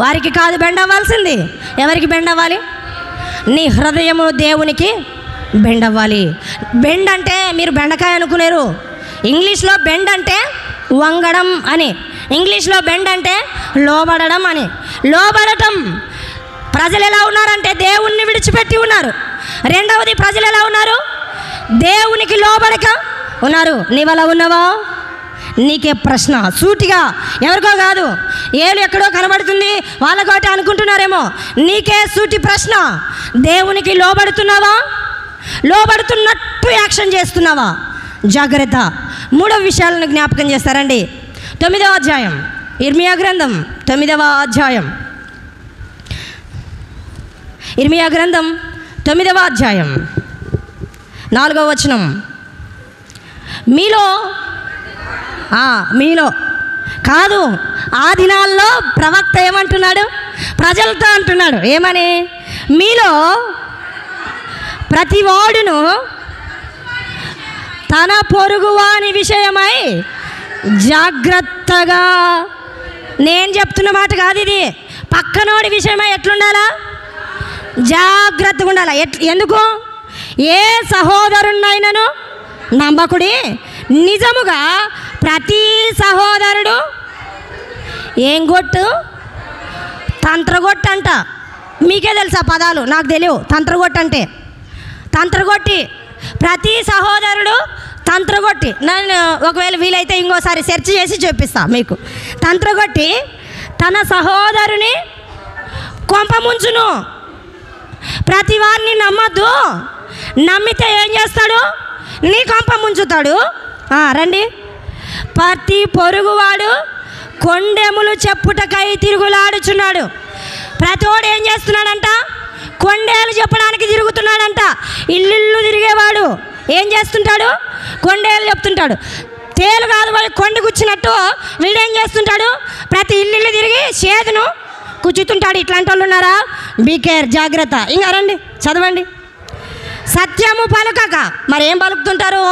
వారికి కాదు బెండ్ అవ్వాల్సింది. ఎవరికి బెండ్ అవ్వాలి? నీ హృదయము దేవునికి బెండ్ అవ్వాలి. బెండ్ అంటే మీరు బెండకాయ అనుకునేరు. ఇంగ్లీష్లో బెండ్ అంటే వంగడం అని, ఇంగ్లీష్లో బెండ్ అంటే లోబడడం అని. లోబడటం. ప్రజలు ఎలా ఉన్నారంటే దేవుణ్ణి విడిచిపెట్టి ఉన్నారు. రెండవది, ప్రజలు ఎలా ఉన్నారు? దేవునికి లోబడక ఉన్నారు. నీవలా ఉన్నావా? నీకే ప్రశ్న సూటిగా, ఎవరికో కాదు, ఏలు ఎక్కడో కనబడుతుంది వాళ్ళకోటి అనుకుంటున్నారేమో. నీకే సూటి ప్రశ్న. దేవునికి లోబడుతున్నావా? లోబడుతున్నట్టు యాక్షన్ చేస్తున్నావా? జాగ్రత్త. 3వ విషయాలను జ్ఞాపకం చేస్తారండి. 9వ అధ్యాయం, ఇర్మియా గ్రంథం 9వ అధ్యాయం, ఇర్మియా గ్రంథం 9వ అధ్యాయం 4వ వచనం. మీలో కాదు, ఆ దినాల్లో ప్రవక్త ఏమంటున్నాడు? ప్రజలతో అంటున్నాడు. ఏమని? మీలో ప్రతివాడును తన పొరుగువాని విషయమై జాగ్రత్తగా, నేను చెప్తున్న మాట కాదు ఇది, పక్కనోడి విషయమై ఎట్లుండాలా? జాగ్రత్తగా ఉండాలి. ఎందుకు? ఏ సహోదరునైనను నమ్మకుడి, నిజముగా ప్రతి సహోదరుడు ఏం కొట్టు? తంత్రగొట్టు అంట. మీకే తెలుసా పదాలు? నాకు తెలియవు. తంత్రగొట్టు అంటే తంత్రగొట్టి, ప్రతి సహోదరుడు తంత్రగొట్టి. నేను ఒకవేళ వీలైతే ఇంకోసారి సెర్చ్ చేసి చూపిస్తా మీకు. తంత్రగొట్టి తన సహోదరుని కొంపముంచును. ప్రతి వారిని నమ్మద్దు. నమ్మితే ఏం చేస్తాడు? నీ కొంప ముంచుతాడు. రండి. ప్రతి పొరుగువాడు కొండెములు చెప్పుటకై తిరుగులాడుచున్నాడు. ప్రతోడు ఏం చేస్తున్నాడంట? కొండేలు చెప్పడానికి తిరుగుతున్నాడంట. ఇల్లు తిరిగేవాడు ఏం చేస్తుంటాడు? కొండేలు చెప్తుంటాడు. తేలు కాదు వాడు కొండ కూర్చున్నట్టు వీడేం చేస్తుంటాడు? ప్రతి ఇల్లు తిరిగి చేదును కూర్చుతుంటాడు. ఇట్లాంటి వాళ్ళు ఉన్నారా? బీ కేర్, జాగ్రత్త. ఇంకా రండి, చదవండి. సత్యము పలుకక మరి ఏం పలుకుతుంటారు?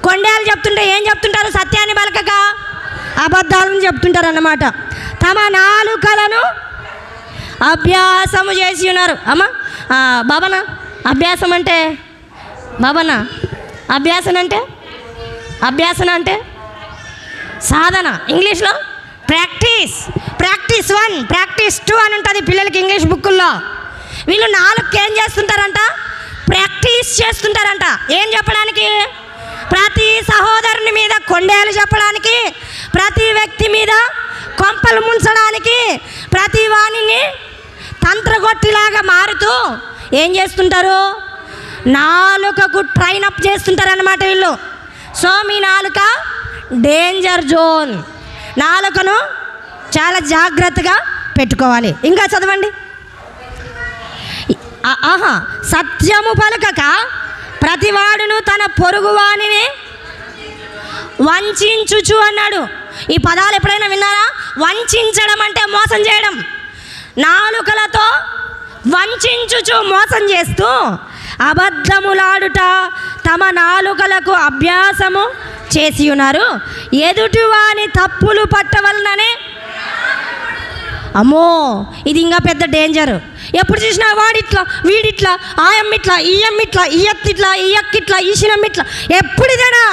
కొండేలు చెప్తుంటే ఏం చెప్తుంటారు? సత్యాన్ని పలకక అబద్ధాలను చెప్తుంటారు అన్నమాట. తమ నాలుకలను అభ్యాసము చేసి ఉన్నారు. అమ్మ బాబన అభ్యాసం అంటే, బాబన అభ్యాసన అంటే సాధన. ఇంగ్లీష్లో ప్రాక్టీస్. ప్రాక్టీస్ 1, ప్రాక్టీస్ 2 అని ఉంటుంది పిల్లలకి ఇంగ్లీష్ బుక్కుల్లో. వీళ్ళు నాలుగుకి ఏం చేస్తుంటారంట? ప్రాక్టీస్ చేస్తుంటారంట. ఏం చెప్పడానికి? ప్రతి సహోదరుని మీద కొండేలు చెప్పడానికి, ప్రతి వ్యక్తి మీద కొంపలు ముంచడానికి, ప్రతి వాణిని తంత్రగొట్టిలాగా మారుతూ ఏం చేస్తుంటారు? నాలుకకు ట్రైన్ అప్ చేస్తుంటారన్నమాట వీళ్ళు. సో మీ నాలుక డేంజర్ జోన్. నాలుకను చాలా జాగ్రత్తగా పెట్టుకోవాలి. ఇంకా చదవండి. సత్యము పలకక ప్రతివాడును తన పొరుగువానిని వంచించుచు అన్నాడు. ఈ పదాలు ఎప్పుడైనా విన్నారా? వంచడం అంటే మోసం చేయడం. నాలుకలతో వంచుచు మోసం చేస్తూ అబద్ధములాడుట తమ నాలుకలకు అభ్యాసము చేసి ఉన్నారు. ఎదుటివాని తప్పులు పట్టవలననే. అమ్మో, ఇది ఇంకా పెద్ద డేంజర్. ఎప్పుడు చూసినా వాడిట్లా, వీడిట్లా, ఆయమ్మిట్లా, ఈ అమ్మిట్లా, ఈ ఎత్తిట్లా, ఈ అక్కిట్లా, ఈ శినమ్మిట్లా. ఎప్పుడు ఇదేనా?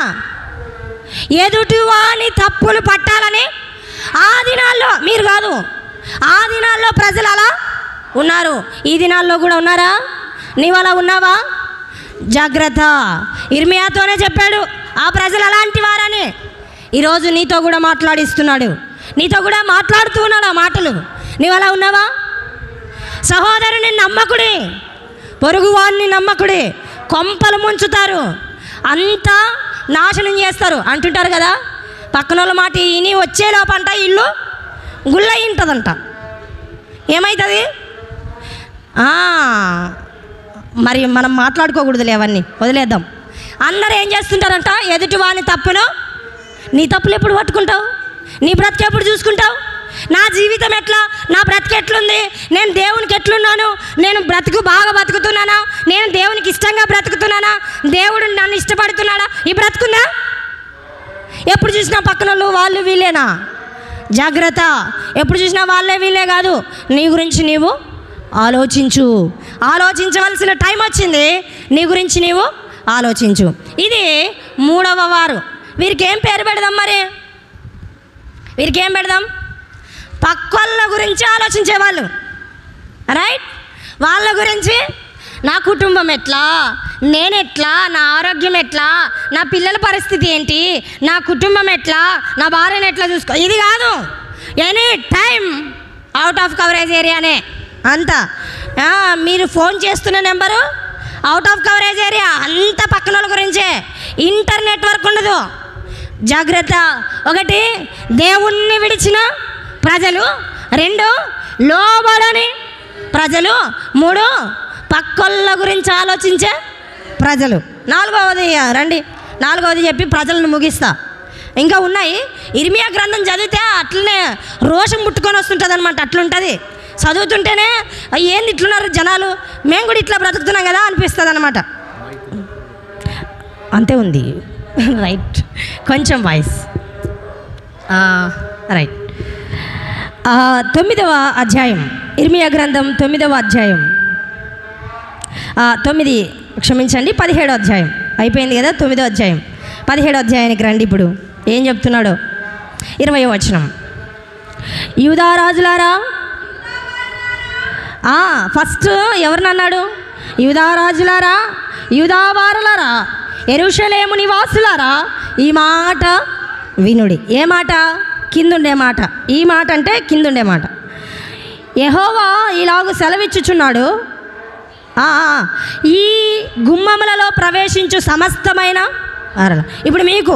ఎదుటివాని తప్పులు పట్టాలని ఆ దినాల్లో, మీరు కాదు, ఆ దినాల్లో ప్రజలు అలా ఉన్నారు. ఈ దినాల్లో కూడా ఉన్నారా? నీవు అలా ఉన్నావా? జాగ్రత్త. ఇర్మియాతోనే చెప్పాడు ఆ ప్రజలు అలాంటి వారని. ఈరోజు నీతో కూడా మాట్లాడిస్తున్నాడు, నీతో కూడా మాట్లాడుతూ ఉన్నాడు ఆ మాటలు. నీవు అలా ఉన్నావా? సహోదరుని నమ్మకుడి, పొరుగువాన్ని నమ్మకుడి. కొంపలు ముంచుతారు, అంతా నాశనం చేస్తారు అంటుంటారు కదా. పక్కన వాళ్ళ మాట ఇని వచ్చేలోపంట ఇల్లు గుళ్ళయి ఉంటుందంట. ఏమవుతుంది? మరి మనం మాట్లాడుకోకూడదులే, అవన్నీ వదిలేద్దాం. అందరూ ఏం చేస్తుంటారంట? ఎదుటి వాని తప్పును, నీ తప్పులు ఎప్పుడు పట్టుకుంటావు? నీ బ్రతుకు ఎప్పుడు చూసుకుంటావు? నా జీవితం ఎట్లా, నా బ్రతుకు ఎట్లుంది, నేను దేవునికి ఎట్లున్నాను, నేను బ్రతుకు బాగా బతుకుతున్నానా, నేను దేవునికి ఇష్టంగా బ్రతుకుతున్నానా, దేవుడు నన్ను ఇష్టపడుతున్నాడా? ఈ బ్రతుకుందా? ఎప్పుడు చూసినా పక్కన వాళ్ళు వీళ్ళేనా? జాగ్రత్త. ఎప్పుడు చూసినా వాళ్ళే వీళ్ళే కాదు, నీ గురించి నీవు ఆలోచించు. ఆలోచించవలసిన టైం వచ్చింది, నీ గురించి నీవు ఆలోచించు. ఇది 3వ వారు. వీరికి ఏం పేరు పెడదాం? మరి వీరికి ఏం పెడదాం? పక్కోళ్ళ గురించి ఆలోచించేవాళ్ళు, రైట్? వాళ్ళ గురించి, నా కుటుంబం ఎట్లా, నేనెట్లా, నా ఆరోగ్యం ఎట్లా, నా పిల్లల పరిస్థితి ఏంటి, నా కుటుంబం ఎట్లా, నా భార్యను ఎట్లా చూసుకో, ఇది కాదు. Any time out of coverage ఏరియానే అంతా. మీరు ఫోన్ చేస్తున్న number out of coverage area, అంత పక్కన వాళ్ళ గురించే. ఇంటర్నెట్ వర్క్ ఉండదు. జాగ్రత్త. 1 దేవుణ్ణి విడిచిన ప్రజలు, 2 లోబడని ప్రజలు, 3 పక్కోళ్ళ గురించి ఆలోచించే ప్రజలు. 4వది రండి, 4వది చెప్పి ప్రజలను ముగిస్తా. ఇంకా ఉన్నాయి. ఇర్మియా గ్రంథం చదివితే అట్లనే రోషం ముట్టుకొని వస్తుంటుంది అనమాట. అట్లుంటుంది చదువుతుంటేనే, ఏంది ఇట్లున్నారు జనాలు, మేము కూడా ఇట్లా బ్రతుకుతున్నాం కదా అనిపిస్తుంది అనమాట. అంతే ఉంది, రైట్? కొంచెం వాయిస్, రైట్. 9వ అధ్యాయం, ఇర్మియా గ్రంథం 9వ అధ్యాయం, 17వ అధ్యాయం అయిపోయింది కదా. 9వ అధ్యాయం 17వ అధ్యాయానికి రండి. ఇప్పుడు ఏం చెప్తున్నాడో 20వ వచనం. యూదా రాజులారా, ఫస్ట్ ఎవరినన్నాడు? యూదా రాజులారా, యూదా వారలారా, యెరూషలేము నివాసులారా, ఈ మాట వినుడి. ఏ మాట? కిందుండే మాట. ఈ మాట అంటే కిందుండే మాట. యెహోవా ఇలాగు సెలవిచ్చుచున్నాడు, ఈ గుమ్మములలో ప్రవేశించు సమస్తమైన వారల. ఇప్పుడు మీకు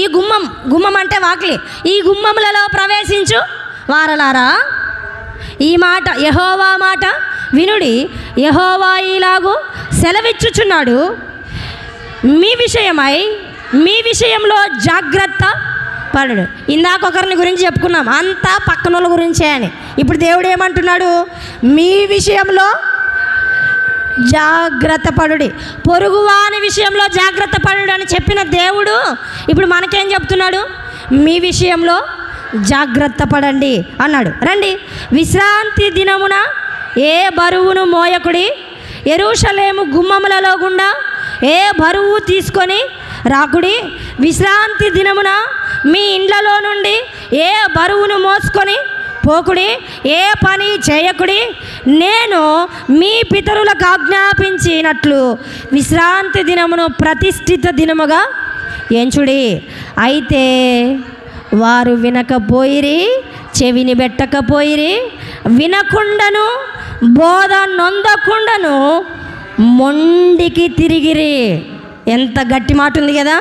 ఈ గుమ్మం అంటే వాకిలి, ఈ గుమ్మములలో ప్రవేశించు వారలారా, ఈ మాట యెహోవా మాట వినుడి. యెహోవా ఇలాగు సెలవిచ్చుచున్నాడు, మీ విషయమై మీ విషయంలో జాగ్రత్త పడు. ఇందాక ఒకరిని గురించి చెప్పుకున్నాం, అంతా పక్కన వాళ్ళ గురించే అని. ఇప్పుడు దేవుడు ఏమంటున్నాడు? మీ విషయంలో జాగ్రత్త పడుడి, పొరుగువాని విషయంలో జాగ్రత్త పడుడు అని చెప్పిన దేవుడు ఇప్పుడు మనకేం చెప్తున్నాడు? మీ విషయంలో జాగ్రత్త పడండి అన్నాడు. రండి. విశ్రాంతి దినమున ఏ బరువును మోయకుడి, యెరూషలేము గుమ్మములలో గుండా ఏ బరువు తీసుకొని రాకుడి. విశ్రాంతి దినమున మీ ఇండ్లలో నుండి ఏ బరువును మోసుకొని పోకుడి, ఏ పని చేయకుడి. నేను మీ పితరులకు ఆజ్ఞాపించినట్లు విశ్రాంతి దినమును ప్రతిష్ఠిత దినముగా ఎంచుడి. అయితే వారు వినకపోయిరి, చెవిని పెట్టకపోయిరి, వినకుండాను బోధ నొందకుండాను మొండికి తిరిగిరి. ఎంత గట్టి మాట ఉంది కదా,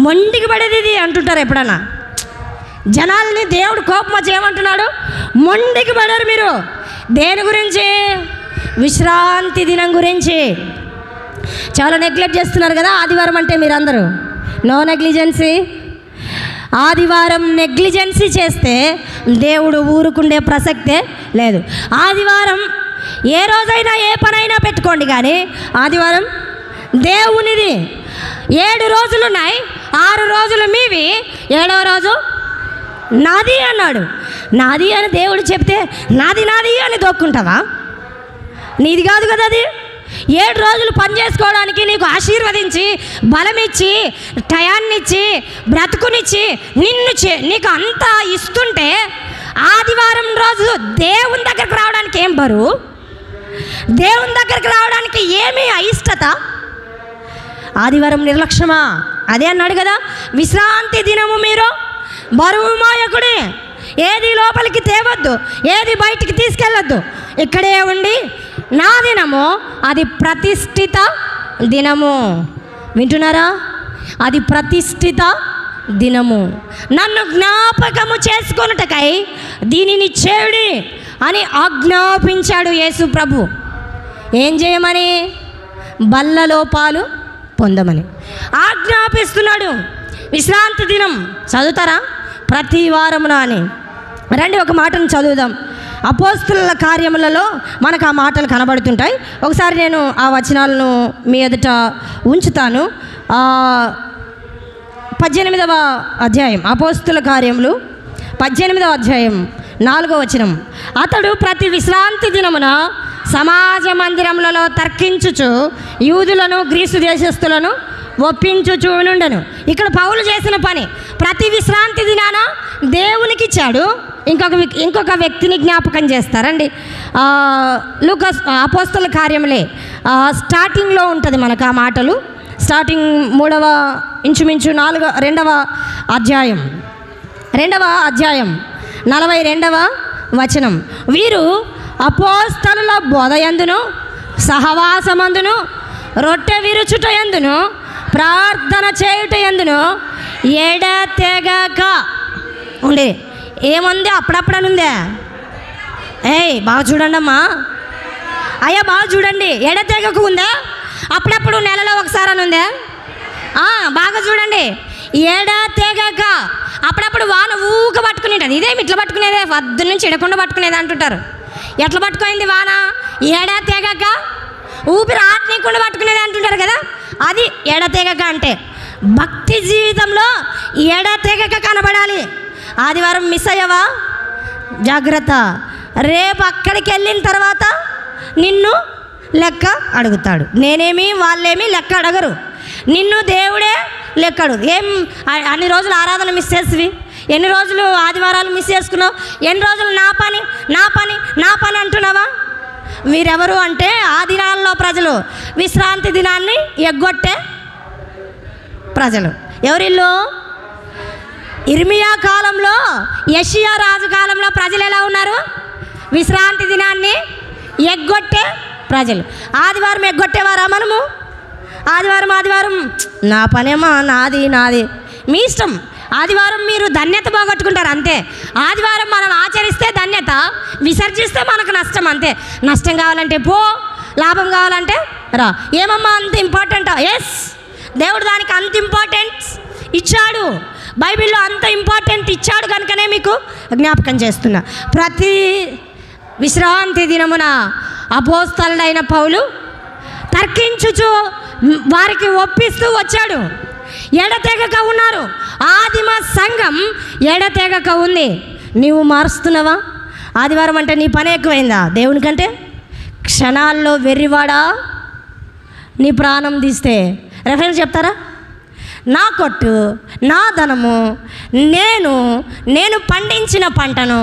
మొండికి పడేది ఇది అంటుంటారు ఎప్పుడన్నా. జనాల్ని దేవుడు కోపం వచ్చి ఏమంటున్నాడు? మొండికి పడారు మీరు. దేని గురించి? విశ్రాంతి దినం గురించి. చాలా నెగ్లెక్ట్ చేస్తున్నారు కదా ఆదివారం అంటే మీరందరూ. No negligence. ఆదివారం నెగ్లిజెన్సీ చేస్తే దేవుడు ఊరుకుండే ప్రసక్తే లేదు. ఆదివారం ఏ రోజైనా ఏ పనైనా పెట్టుకోండి, కానీ ఆదివారం దేవునిది. 7 రోజులున్నాయి, 6 రోజులు మీవి, 7వ రోజు నాది అన్నాడు. నాది అని దేవుడు చెప్తే నాది నాది అని దొక్కుంటావా? నీది కాదు కదా అది. 7 రోజులు పని చేసుకోవడానికి నీకు ఆశీర్వదించి, బలమిచ్చి, టయాన్నిచ్చి, బ్రతుకునిచ్చి, నీకు అంతా ఇస్తుంటే ఆదివారం రోజు దేవుని దగ్గరకు రావడానికి ఏం బరువు? దేవుని దగ్గరికి రావడానికి ఏమీ అయిష్టత? ఆదివారం నిర్లక్ష్యమా? అదే అన్నాడు కదా, విశ్రాంతి దినము మీరు బరువు మాయకుడి. ఏది లోపలికి తేవద్దు, ఏది బయటికి తీసుకెళ్ళొద్దు, ఇక్కడే ఉండి నా దినము అది ప్రతిష్ఠిత దినము. వింటున్నారా? అది ప్రతిష్ఠిత దినము. నన్ను జ్ఞాపకము చేసుకొనుటకై దీనిని చేయుడి అని ఆజ్ఞాపించాడు యేసు ప్రభు. ఏం చేయమని? బల్లలో పాలు పొందమని ఆజ్ఞాపిస్తున్నాడు. విశ్రాంతి దినం చదువుతారా? ప్రతి వారమున అని. రండి ఒక మాటను చదువుదాం. అపోస్తలుల కార్యములలో మనకు ఆ మాటలు కనబడుతుంటాయి. ఒకసారి నేను ఆ వచనాలను మీ ఎదుట ఉంచుతాను. 18వ అధ్యాయం అపోస్తలుల కార్యములు 18వ అధ్యాయం 4వ వచనం. అతడు ప్రతి విశ్రాంతి దినమున సమాజ మందిరములలో తర్కించుచు యూదులను గ్రీసు దేశస్థులను ఒప్పించుచు నుండెను. ఇక్కడ పౌలు చేసిన పని, ప్రతి విశ్రాంతి దినాన దేవునికి ఇచ్చాడు. ఇంకొక వ్యక్తిని జ్ఞాపకం చేస్తారండి. లూకాస్ అపోస్తల కార్యములే స్టార్టింగ్లో ఉంటుంది మనకు ఆ మాటలు. స్టార్టింగ్ 3వ ఇంచుమించు 2వ అధ్యాయం 42వ వచనం. వీరు అపోస్తలుల బోధయందును సహవాసమందును రొట్టె విరుచుట యందును ప్రార్థన చేయుట యందును ఎడతెగక ఉండే. ఏముంది అప్పుడప్పుడనుందే? బాగా చూడండి అమ్మా, అయ్యా బాగా చూడండి. ఎడతెగకు ఉందా? అప్పుడప్పుడు నెలలో ఒకసారి అని ఉందా? బాగా చూడండి. ఎడతెగక అప్పుడప్పుడు వాన ఊక పట్టుకునేది. ఇదేమి ఇట్లా పట్టుకునేదే, వద్దు నుంచి ఎడకుండా పట్టుకునేది అంటుంటారు. ఎట్లా పట్టుకోయింది వాన? ఎడతెగక, ఊపిరి ఆటనీయకుండా పట్టుకునేది అంటుంటారు కదా, అది ఎడతెగక అంటే. భక్తి జీవితంలో ఎడతెగక కనబడాలి. ఆదివారం మిస్ అయ్యావా? జాగ్రత్త. రేపు అక్కడికి వెళ్ళిన తర్వాత నిన్ను లెక్క అడుగుతాడు. నేనేమి వాళ్ళేమి లెక్క అడగరు, నిన్ను దేవుడే లెక్కడు. అన్ని రోజులు ఆరాధన మిస్ చేసివి, ఎన్ని రోజులు ఆదివారాలు మిస్ చేసుకున్నావు, ఎన్ని రోజులు నా పని నా పని నా పని అంటున్నావా? వీరెవరు అంటే ఆ దినాల్లో ప్రజలు, విశ్రాంతి దినాన్ని ఎగ్గొట్టే ప్రజలు. ఎవరిల్లు? ఇర్మియా కాలంలో, యెషయా రాజు కాలంలో ప్రజలు ఎలా ఉన్నారు? విశ్రాంతి దినాన్ని ఎగ్గొట్టే ప్రజలు. ఆదివారం ఎగ్గొట్టేవారా మనము? ఆదివారం నా పనేమా, నాది మీ ఇష్టం. ఆదివారం మీరు ధన్యత పోగొట్టుకుంటారు అంతే. ఆదివారం మనం ఆచరిస్తే ధన్యత, విసర్జిస్తే మనకు నష్టం అంతే. నష్టం కావాలంటే పో, లాభం కావాలంటే రా. ఏమమ్మా అంత ఇంపార్టెంటా? ఎస్, దేవుడు దానికి అంత ఇంపార్టెన్స్ ఇచ్చాడు. బైబిల్లో అంత ఇంపార్టెంట్ ఇచ్చాడు కనుకనే మీకు జ్ఞాపకం చేస్తున్నా. ప్రతి విశ్రాంతి దినమున అపోస్తలుడైన పౌలు తర్కించుచు వారికి ఒప్పిస్తూ వచ్చాడు. ఎడతెగక ఉన్నారు. ఆదిమ సంఘం ఎడతెగక ఉంది. నీవు మారుస్తున్నావా? ఆదివారం అంటే నీ పని ఎక్కువైందా దేవునికంటే? క్షణాల్లో వెర్రివాడా, నీ ప్రాణం తీస్తే రెఫరెన్స్ చెప్తారా? నా కొట్టు, నా ధనము, నేను పండించిన పంటను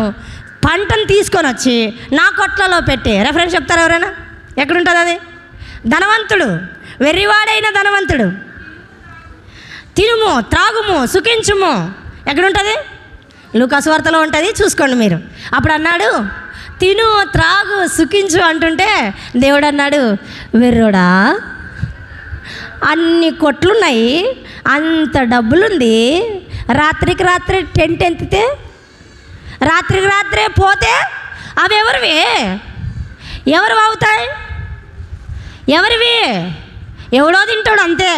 తీసుకొని వచ్చి నా కొట్లలో పెట్టి రెఫరెన్స్ చెప్తారా ఎవరైనా? ఎక్కడుంటుంది అది? ధనవంతుడు, వెర్రివాడైన ధనవంతుడు. తినుము, త్రాగుము, సుఖించుము. ఎక్కడుంటుంది? లూకాసు వార్తలో ఉంటుంది, చూసుకోండి మీరు. అప్పుడు అన్నాడు తిను, త్రాగు, సుఖించు అంటుంటే దేవుడు అన్నాడు, వెర్రోడా, అన్ని కొట్లున్నాయి, అంత డబ్బులుంది, రాత్రికి రాత్రే టెంట్ ఎత్తితే రాత్రికి రాత్రే పోతే అవి ఎవరు అవుతాయి? ఎవరివి? ఎవడో తింటాడు అంతే.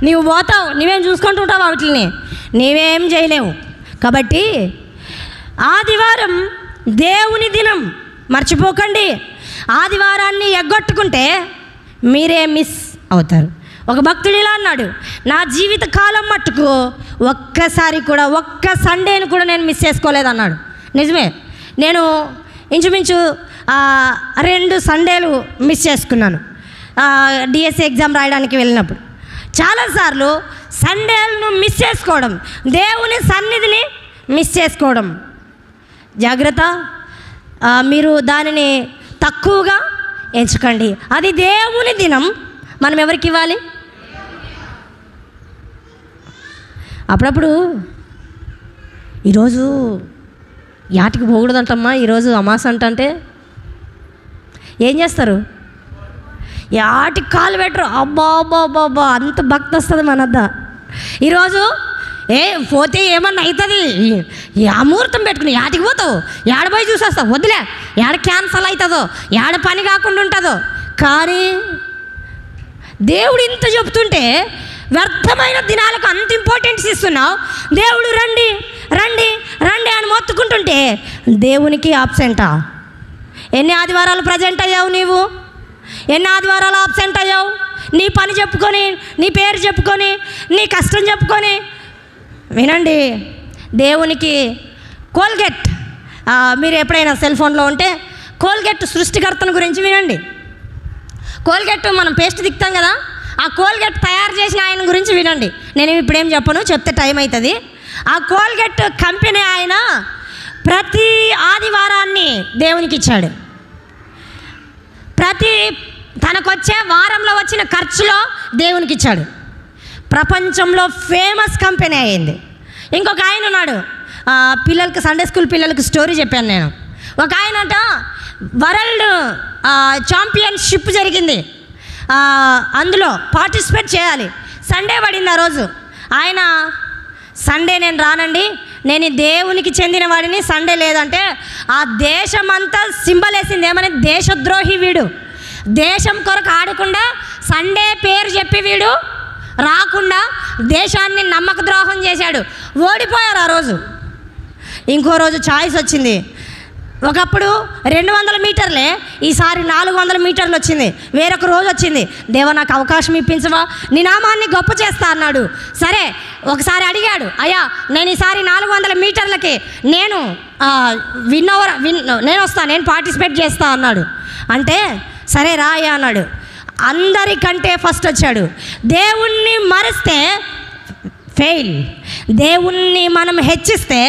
నీవు పోతావు, నువ్వేం చూసుకుంటుంటావు వాటిని, నీవేం చేయలేవు. కాబట్టి ఆదివారం దేవుని దినం, మర్చిపోకండి. ఆదివారాన్ని ఎగ్గొట్టుకుంటే మీరే మిస్ అవుతారు. ఒక భక్తుడు ఇలా అన్నాడు, నా జీవిత కాలం మట్టుకు ఒక్క సండేని కూడా నేను మిస్ చేసుకోలేదన్నాడు. నిజమే, నేను ఇంచుమించు 2 సండేలు మిస్ చేసుకున్నాను డిఎస్సి ఎగ్జామ్ రాయడానికి వెళ్ళినప్పుడు. చాలాసార్లు సండేలను మిస్ చేసుకోవడం, దేవుని సన్నిధిని మిస్ చేసుకోవడం. జాగ్రత్త, మీరు దానిని తక్కువగా ఎంచుకోండి. అది దేవుని దినం, మనం ఎవరికి ఇవ్వాలి? అప్పుడప్పుడు ఈరోజు యాటికి పోకూడదంటమ్మా, ఈరోజు అమాస అంటే ఏం చేస్తారు? యాటికి కాలు పెట్టరు. అబ్బా అంత భక్తి వస్తుంది మనద్ద. ఈరోజు పోతే ఏమన్నా అవుతుంది, అమూర్తం పెట్టుకుని యాటికి పోతావు, ఏడ పోయి చూసేస్తావు, వదిలే, ఏడ క్యాన్సల్ అవుతుందో, ఏడ పని కాకుండా ఉంటుందో. కానీ దేవుడు ఇంత చెప్తుంటే వ్యర్థమైన దినాలకు అంత ఇంపార్టెన్స్ ఇస్తున్నావు. దేవుడు రండి రండి రండి అని మొత్తుకుంటుంటే దేవునికి ఆబ్సెంటా? ఎన్ని ఆదివారాలు ప్రజెంట్ అయ్యావు నీవు? ఎన్ని ఆదివారాలు ఆబ్సెంట్ అయ్యావు? నీ పని చెప్పుకొని, నీ పేరు చెప్పుకొని, నీ కష్టం చెప్పుకొని. వినండి, దేవునికి కోల్గేట్, మీరు ఎప్పుడైనా సెల్ ఫోన్లో ఉంటే కోల్గేట్ సృష్టికర్తను గురించి వినండి. కోల్గేట్ మనం పేస్ట్ దిక్తాం కదా, ఆ కోల్గేట్ తయారు చేసిన ఆయన గురించి వినండి. నేను ఇప్పుడేం చెప్పను, చెప్తే టైం అవుతుంది. ఆ కోల్గేట్ కంపెనీ ఆయన ప్రతి ఆదివారాన్ని దేవునికి ఇచ్చాడు. ప్రతి తనకొచ్చే వారంలో వచ్చిన ఖర్చులో దేవునికి ఇచ్చాడు. ప్రపంచంలో ఫేమస్ కంపెనీ అయింది. ఇంకొక ఆయన ఉన్నాడు, పిల్లలకి సండే స్కూల్ పిల్లలకి స్టోరీ చెప్పాను నేను. ఒక ఆయనట వరల్డ్ ఛాంపియన్షిప్ జరిగింది, అందులో పార్టిసిపేట్ చేయాలి. సండే పడింది ఆ రోజు. ఆయన సండే నేను రానండి, నేను దేవునికి చెందిన వాడిని, సండే లేదంటే ఆ దేశమంతా సింబల్ వేసింది. ఏమని? దేశద్రోహి వీడు, దేశం కొరకు ఆడకుండా సండే పేరు చెప్పి వీడు రాకుండా దేశాన్ని నమ్మక ద్రోహం చేశాడు. ఓడిపోయారు ఆ రోజు. ఇంకో రోజు ఛాయిస్ వచ్చింది. ఒకప్పుడు 200 మీటర్లే, ఈసారి 400 మీటర్లు వచ్చింది. వేరొక రోజు వచ్చింది, దేవా నాకు అవకాశం ఇప్పించవా, నీ నామాన్ని గొప్ప చేస్తా అన్నాడు. సరే ఒకసారి అడిగాడు, అయ్యా నేను ఈసారి 400 మీటర్లకి నేను నేను వస్తా, నేను పార్టిసిపేట్ చేస్తా అన్నాడు. అంటే సరే రా అయ్యా అన్నాడు. అందరికంటే ఫస్ట్ వచ్చాడు. దేవుణ్ణి మరిస్తే ఫెయిల్, దేవుణ్ణి మనం హెచ్చిస్తే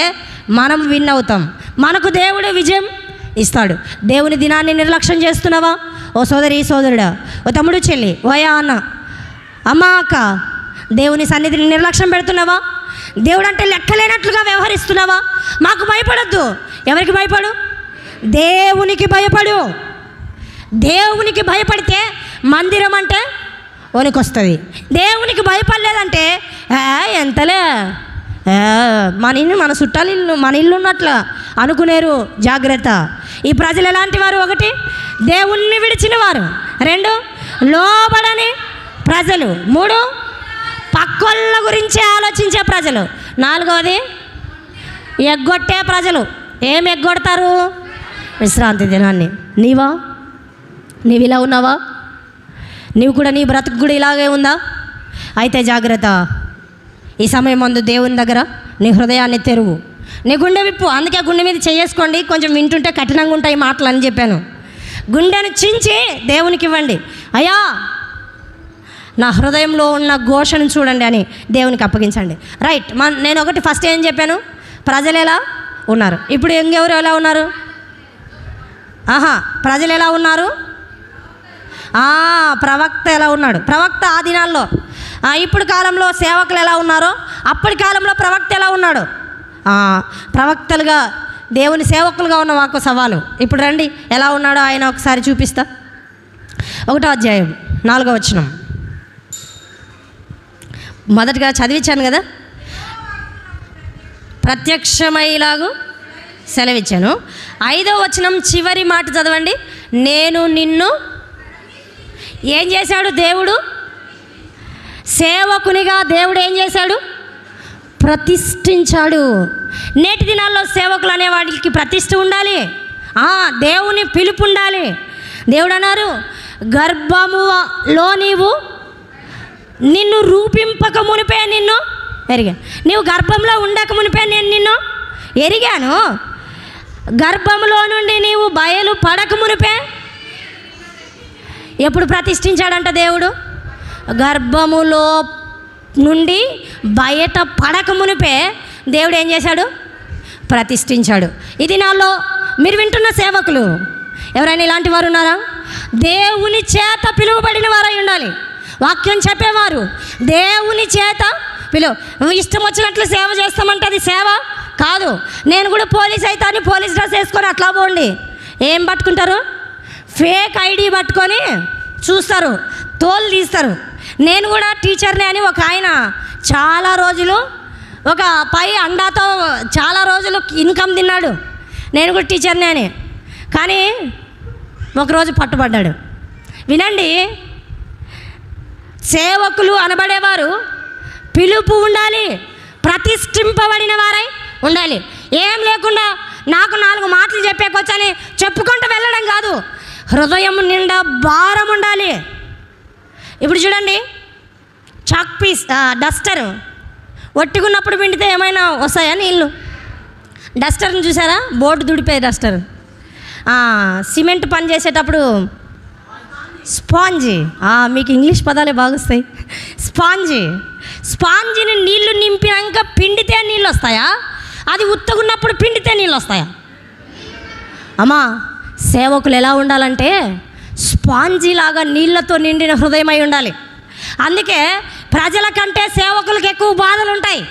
మనం విన్ అవుతాం, మనకు దేవుడు విజయం ఇస్తాడు. దేవుని దినాన్ని నిర్లక్ష్యం చేస్తున్నావా? ఓ సోదరి సోదరుడా, ఓ తమ్ముడు చెల్లి, ఓయా అన్న, అమ్మ అక్క, దేవుని సన్నిధిని నిర్లక్ష్యం పెడుతున్నావా? దేవుడు అంటే లెక్కలేనట్లుగా వ్యవహరిస్తున్నావా? మాకు భయపడొద్దు. ఎవరికి భయపడు? దేవునికి భయపడు. దేవునికి భయపడితే మందిరం అంటే వణుకొస్తుంది. దేవునికి భయపడలేదంటే ఎంతలే మన చుట్టాలు ఇల్లు, మన ఇల్లు ఉన్నట్లు అనుకునేరు. జాగ్రత్త. ఈ ప్రజలు ఎలాంటి వారు? 1, దేవుణ్ణి విడిచిన వారు. 2, లోబడని ప్రజలు. 3, పక్కోళ్ళ గురించి ఆలోచించే ప్రజలు. 4వది, ఎగ్గొట్టే ప్రజలు. ఏం ఎగ్గొడతారు? విశ్రాంతి దినాన్ని. నీవు ఇలా ఉన్నావా? నీవు కూడా, నీ బ్రతుకు కూడా ఇలాగే ఉందా? అయితే జాగ్రత్త. ఈ సమయం ముందు దేవుని దగ్గర నీ హృదయాన్ని తెరువు, నీ గుండె విప్పు. అందుకే గుండె మీద చేసుకోండి, కొంచెం వింటుంటే కఠినంగా ఉంటాయి మాటలు అని చెప్పాను. గుండెను చించి దేవునికి ఇవ్వండి. అయ్యా నా హృదయంలో ఉన్న ఘోషను చూడండి అని దేవునికి అప్పగించండి. రైట్. నేను ఒకటి ఫస్ట్ ఏం చెప్పాను? ప్రజలు ఎలా ఉన్నారు. ఇప్పుడు ఇంకెవరు ఎలా ఉన్నారు? ప్రజలు ఎలా ఉన్నారు? ప్రవక్త ఎలా ఉన్నాడు? ప్రవక్త ఆ దినాల్లో, ఇప్పుడు కాలంలో సేవకులు ఎలా ఉన్నారో అప్పటి కాలంలో ప్రవక్త ఎలా ఉన్నాడు? ప్రవక్తలుగా దేవుని సేవకులుగా ఉన్న మాకు సవాలు. ఇప్పుడు రండి ఎలా ఉన్నాడో ఆయన ఒకసారి చూపిస్తా. 1వ అధ్యాయం 4వ వచనం. మొదటగా చదివించాను కదా, ప్రత్యక్షమయ్యేలాగు సెలవిచ్చాను. 5వ వచనం చివరి మాట చదవండి. నేను నిన్ను ఏం చేశాడు? దేవుడు సేవకునిగా దేవుడు ఏం చేశాడు? ప్రతిష్ఠించాడు. నేటి దినాల్లో సేవకులు అనే వాడికి ప్రతిష్ఠ ఉండాలి, దేవుని పిలుపు ఉండాలి. దేవుడు అన్నారు, గర్భములో నిన్ను రూపింపక మునిపే నిన్ను ఎరిగా. నీవు గర్భంలో ఉండక మునిపే నేను నిన్ను ఎరిగాను. గర్భంలో నుండి నీవు బయలు పడక మునిపే. ఎప్పుడు ప్రతిష్ఠించాడంట దేవుడు? గర్భములో నుండి బయట పడక మునిపే దేవుడు ఏం చేశాడు? ప్రతిష్ఠించాడు. ఈ దినాల్లో మీరు వింటున్న సేవకులు ఎవరైనా ఇలాంటి వారు ఉన్నారా? దేవుని చేత పిలువబడిన వారై ఉండాలి. వాక్యం చెప్పేవారు దేవుని చేత ఇష్టం వచ్చినట్లు సేవ చేస్తామంటే అది సేవ కాదు. నేను కూడా పోలీస్ అవుతాను, పోలీస్ డ్రెస్ వేసుకొని అట్లా పోండి. ఏం పట్టుకుంటారు? ఫేక్ ఐడి పట్టుకొని చూస్తారు, తోలు తీస్తారు. నేను కూడా టీచర్ని అని ఒక ఆయన చాలా రోజులు ఒక పై అండాతో చాలా రోజులు ఇన్కమ్ తిన్నాడు. నేను కూడా టీచర్ని అని, కానీ ఒకరోజు పట్టుబడ్డాడు. వినండి, సేవకులు అనబడేవారు పిలుపు ఉండాలి, ప్రతిష్ఠింపబడిన వారై ఉండాలి. ఏం లేకుండా నాకు 4 మాటలు చెప్పేకొచ్చని చెప్పుకుంటూ వెళ్ళడం కాదు, హృదయం నిండా భారం ఉండాలి. ఇప్పుడు చూడండి, చాక్ పీస్ డస్టర్ ఒట్టుకున్నప్పుడు పిండితే ఏమైనా వస్తాయా నీళ్ళు? డస్టర్ని చూసారా? Board దుడిపే Duster. సిమెంట్ పని చేసేటప్పుడు స్పాంజీ. మీకు ఇంగ్లీష్ పదాలే బాగుస్తాయి. స్పాంజిని నీళ్లు నింపినాక పిండితే నీళ్ళు వస్తాయా? అది ఉత్తగున్నప్పుడు పిండితే నీళ్ళు వస్తాయా? అమ్మా, సేవకులు ఎలా ఉండాలంటే స్పాంజీలాగా నీళ్లతో నిండిన హృదయమై ఉండాలి. అందుకే ప్రజల కంటే సేవకులకు ఎక్కువ బాధలు ఉంటాయి.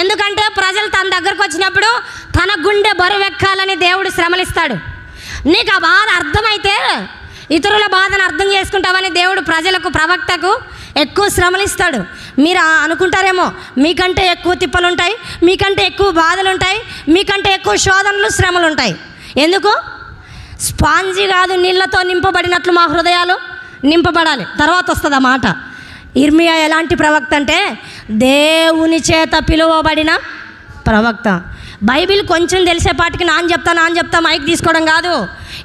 ఎందుకంటే ప్రజలు తన దగ్గరకు వచ్చినప్పుడు తన గుండె బరువెక్కాలని దేవుడు శ్రమలిస్తాడు. నీకు ఆ బాధ అర్థమైతే ఇతరుల బాధను అర్థం చేసుకుంటావని దేవుడు ప్రవక్తకు ఎక్కువ శ్రమలిస్తాడు. మీరు అనుకుంటారేమో మీకంటే ఎక్కువ తిప్పలు ఉంటాయి, మీకంటే ఎక్కువ బాధలు ఉంటాయి, మీకంటే ఎక్కువ శోధనలు, శ్రమలు ఉంటాయి. ఎందుకు? స్పాంజీ కాదు, నీళ్లతో నింపబడినట్లు మా హృదయాలు నింపబడాలి. తర్వాత వస్తుంది ఆ మాట. ఇర్మియా ఎలాంటి ప్రవక్త అంటే దేవుని చేత పిలువబడిన ప్రవక్త. బైబిల్ కొంచెం తెలిసేపాటికి నాన్న చెప్తా మైక్ తీసుకోవడం కాదు.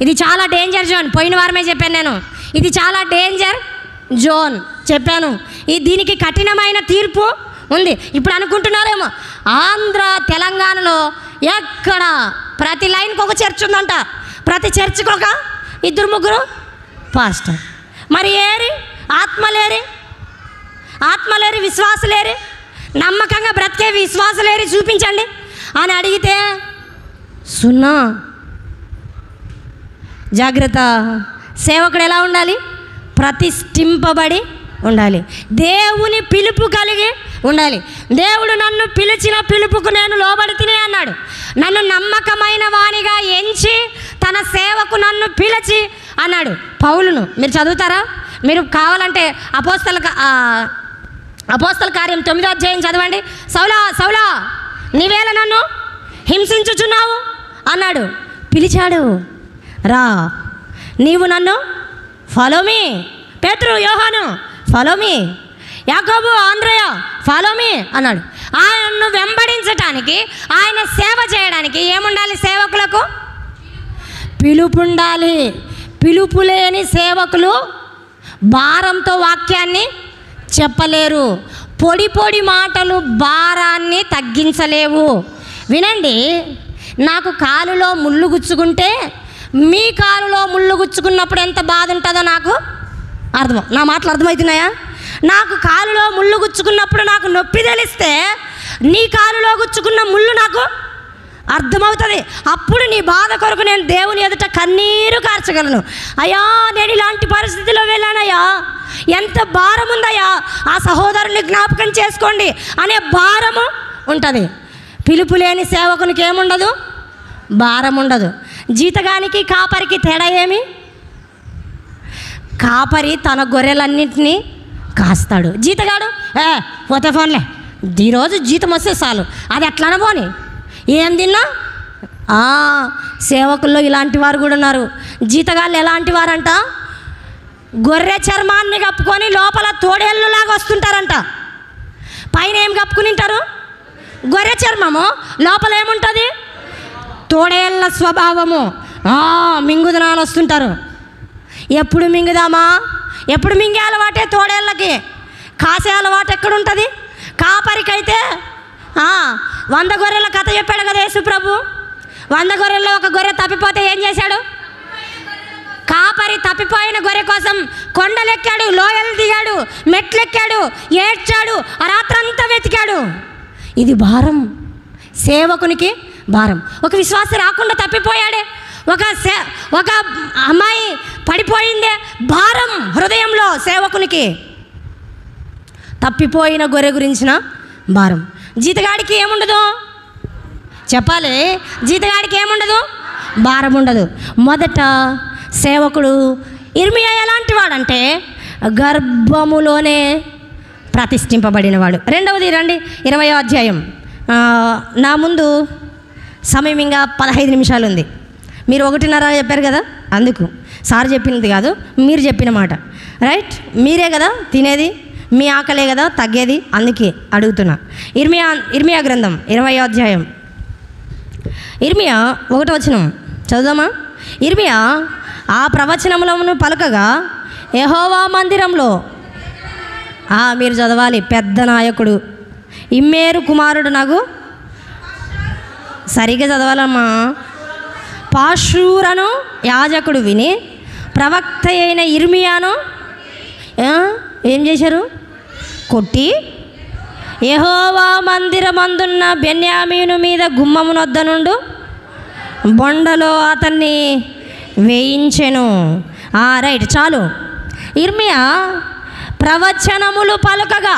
ఇది చాలా డేంజర్ జోన్. పోయిన వారమే చెప్పాను నేను, ఇది చాలా డేంజర్ జోన్ చెప్పాను. దీనికి కఠినమైన తీర్పు ఉంది. ఇప్పుడు అనుకుంటున్నారేమో ఆంధ్ర తెలంగాణలో ఎక్కడ ప్రతి లైన్కి ఒక చర్చ్ ఉందంట, ప్రతి చర్చ్కి ఒక 2-3 పాస్టర్. మరి ఏరి ఆత్మలేరి విశ్వాసలేరి, నమ్మకంగా బ్రతికే విశ్వాసలేరి చూపించండి అని అడిగితే 0. జాగ్రత్త. సేవకుడు ఎలా ఉండాలి? ప్రతిష్ఠింపబడి ఉండాలి. దేవుని పిలుపు కలిగి ఉండాలి. దేవుడు నన్ను పిలిచిన పిలుపుకు నేను లోబడితినే అన్నాడు. నన్ను నమ్మకమైన వానిగా ఎంచి తన సేవకు నన్ను పిలిచి అన్నాడు. పౌలును మీరు చదువుతారా? మీరు కావాలంటే అపోస్తల కార్యం 9వ అధ్యాయం చదవండి. సౌలా నీవేళ నన్ను హింసించుచున్నావు అన్నాడు. పిలిచాడు, రా, నీవు నన్ను ఫాలో మీ. పేతురు, యోహాను ఫాలో మీ. యాకోబు, ఆంద్రయ ఫాలో మీ అన్నాడు. ఆయనను వెంబడించటానికి, ఆయన సేవ చేయడానికి ఏముండాలి? సేవకులకు పిలుపు ఉండాలి. పిలుపు లేని సేవకులు భారంతో వాక్యాన్ని చెప్పలేరు. పొడి మాటలు భారాన్ని తగ్గించలేవు. వినండి, నాకు కాలులో ముళ్ళు గుచ్చుకుంటే మీ కాలులో ముళ్ళు గుచ్చుకున్నప్పుడు ఎంత బాధ ఉంటుందో నాకు నా మాటలు అర్థమవుతున్నాయా? నాకు కాలులో ముళ్ళు గుచ్చుకున్నప్పుడు నాకు నొప్పి తెలిస్తే నీ కాలులో గుచ్చుకున్న ముళ్ళు నాకు అర్థమవుతుంది. అప్పుడు నీ బాధ కొరకు నేను దేవుని ఎదుట కన్నీరు కార్చగలను. అయ్యా, నేను ఇలాంటి పరిస్థితిలో వెళ్ళానయ్యా, ఎంత భారం ఉందయ్యా, ఆ సహోదరుని జ్ఞాపకం చేసుకోండి అనే భారము ఉంటుంది. పిలుపు లేని సేవకునికి ఏముండదు? భారం ఉండదు. జీతగానికి కాపరికి తేడా ఏమి? కాపరి తన గొర్రెలన్నింటినీ కాస్తాడు. జీతగాడు పోతే ఫోన్లే, ఈరోజు జీతం వస్తే చాలు, అది ఎట్లా పోని, ఏం తిన్నా. సేవకుల్లో ఇలాంటి వారు కూడా ఉన్నారు. జీతగాళ్ళు ఎలాంటి వారంట? గొర్రె చర్మాన్ని కప్పుకొని లోపల తోడేళ్ళలాగా వస్తుంటారంట. పైన ఏం కప్పుకుని ఉంటారు? గొర్రె చర్మము, లోపల ఏముంటుంది? తోడేళ్ళ స్వభావము. మింగుదనాలు వస్తుంటారు. ఎప్పుడు మింగుదామా? ఎప్పుడు మింగే అలవాటే తోడేళ్ళకి. కాసే అలవాటు ఎక్కడుంటుంది? కాపరికైతే 100 గొర్రెల కథ చెప్పాడు కదా యేసు ప్రభు. 100 గొర్రెల్లో ఒక గొర్రె తప్పిపోతే ఏం చేశాడు? కాపరి తప్పిపోయిన గొర్రె కోసం కొండలెక్కాడు, లోయలు దిగాడు, మెట్లెక్కాడు, ఏడ్చాడు, రాత్రంతా వెతికాడు. ఇది భారం, సేవకునికి భారం. ఒక విశ్వాసి రాకుండా తప్పిపోయాడే, ఒక అమ్మాయి పడిపోయిందే, భారం హృదయంలో సేవకునికి. తప్పిపోయిన గొర్రె గురించిన భారం. జీతగాడికి ఏముండదు? చెప్పాలి, జీతగాడికి ఏముండదు? భారం ఉండదు. మొదట సేవకుడు ఇర్మియా ఎలాంటి వాడంటే గర్భములోనే ప్రతిష్ఠింపబడినవాడు. రెండవది రండి, 20వ అధ్యాయం. నా ముందు సమయం ఇంకా 15 నిమిషాలు ఉంది. మీరు 1:30 చెప్పారు కదా, అందుకు సార్ చెప్పినది కాదు, మీరు చెప్పిన మాట. రైట్, మీరే కదా తినేది, మీ ఆకలే కదా తగ్గేది, అందుకే అడుగుతున్నా. ఇర్మియా గ్రంథం 20వ అధ్యాయం. ఇర్మియా 1వ వచనం చదువుదామా? ఇర్మియా ఆ ప్రవచనములను పలకగా యెహోవా మందిరంలో, మీరు చదవాలి, పెద్ద నాయకుడు ఇమ్మేరు కుమారుడు నాకు సరిగ్గా చదవాలమ్మా. పాషూరను యాజకుడు విని ప్రవక్త అయిన ఇర్మియాను ఏం చేశారు? కొట్టి యెహోవా మందిరమందున్న బెన్యామీను మీద గుమ్మమునొద్ద నుండు బొండలో అతన్ని వేయించెను. రైట్, చాలు. ఇర్మియా ప్రవచనములు పలుకగా,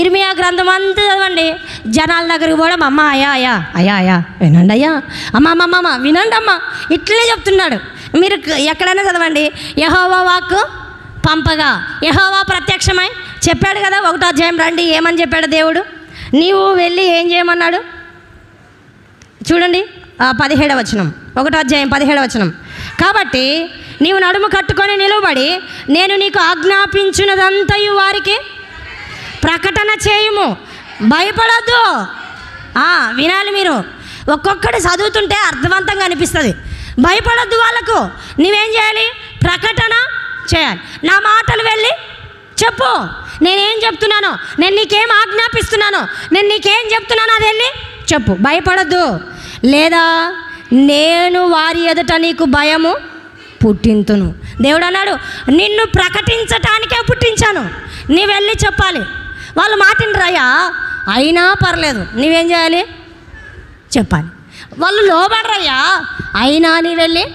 ఇర్మియా గ్రంథం అంతా చదవండి. జనాల దగ్గరికి పోవడం, అమ్మ అయ్యా అయ్యా అయ్యా అయ్యా వినండి అయ్యా, అమ్మ వినండి అమ్మ, ఇట్లనే చెప్తున్నాడు. మీరు ఎక్కడైనా చదవండి. యెహోవా వాక్కు పంపగా, యెహోవా ప్రత్యక్షమై చెప్పాడు కదా, 1వ అధ్యాయం రండి. ఏమని చెప్పాడు దేవుడు? నీవు వెళ్ళి ఏం చేయమన్నాడు చూడండి. 17వ వచనం, 1వ అధ్యాయం 17వ వచనం. కాబట్టి నీవు నడుము కట్టుకొని నిలబడి నేను నీకు ఆజ్ఞాపించినదంతయు వారికి ప్రకటన చేయుము, భయపడద్దు. వినాలి మీరు. ఒక్కొక్కటి చదువుతుంటే అర్థవంతంగా అనిపిస్తుంది. భయపడద్దు వాళ్ళకు. నువ్వేం చేయాలి? ప్రకటన చేయాలి. నా మాటలు వెళ్ళి చెప్పు. నేనేం చెప్తున్నానో, నేను నీకేం ఆజ్ఞాపిస్తున్నానో, నేను నీకేం చెప్తున్నానో అది వెళ్ళి చెప్పు. భయపడద్దు, లేదా నేను వారి ఎదుట నీకు భయము పుట్టింతును. దేవుడు అన్నాడు, నిన్ను ప్రకటించటానికే పుట్టించాను, నీవు వెళ్ళి చెప్పాలి. వాళ్ళు మాటిండ్రయ్యా, అయినా పర్లేదు, నీవేం చేయాలి? చెప్పాలి. వాళ్ళు లోబడరయ్యా, అయినా నీ వెళ్ళి